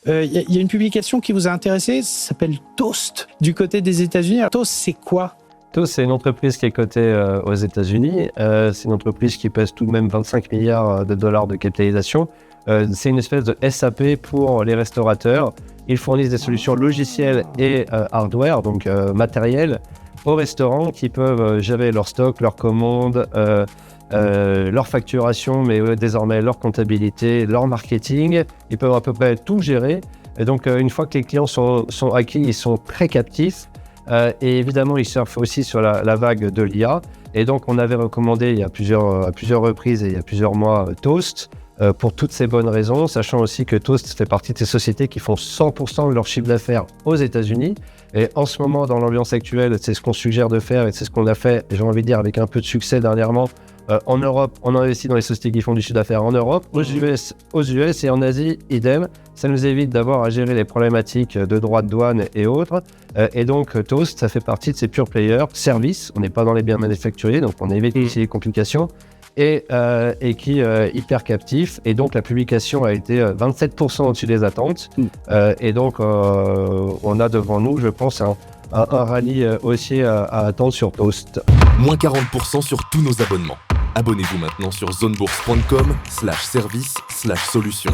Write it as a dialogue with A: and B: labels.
A: y a une publication qui vous a intéressé, ça s'appelle Toast, du côté des États-Unis. Alors, Toast, c'est quoi ?
B: Toast, c'est une entreprise qui est cotée aux États-Unis. C'est une entreprise qui pèse tout de même 25 milliards de dollars de capitalisation. C'est une espèce de SAP pour les restaurateurs. Ils fournissent des solutions logicielles et hardware, donc matériel, aux restaurants qui peuvent gérer leur stock, leurs commandes, leur facturation, mais désormais leur comptabilité, leur marketing. Ils peuvent à peu près tout gérer. Et donc, une fois que les clients sont acquis, ils sont très captifs. Et évidemment, ils surfent aussi sur la vague de l'IA. Et donc, on avait recommandé à plusieurs reprises et il y a plusieurs mois Toast pour toutes ces bonnes raisons, sachant aussi que Toast fait partie de ces sociétés qui font 100% de leur chiffre d'affaires aux États-Unis. Et en ce moment, dans l'ambiance actuelle, c'est ce qu'on suggère de faire et c'est ce qu'on a fait, j'ai envie de dire, avec un peu de succès dernièrement. En Europe, on investit dans les sociétés qui font du chiffre d'affaires en Europe, aux US et en Asie, idem. Ça nous évite d'avoir à gérer les problématiques de droits de douane et autres. Et donc, Toast, ça fait partie de ces pure players, services. On n'est pas dans les biens manufacturiers, donc on évite aussi les complications. Et qui est hyper captif. Et donc, la publication a été 27% au-dessus des attentes. Et donc, on a devant nous, je pense, un rallye haussier à attendre sur Toast.
C: Moins 40% sur tous nos abonnements. Abonnez-vous maintenant sur zonebourse.com/service/solutions.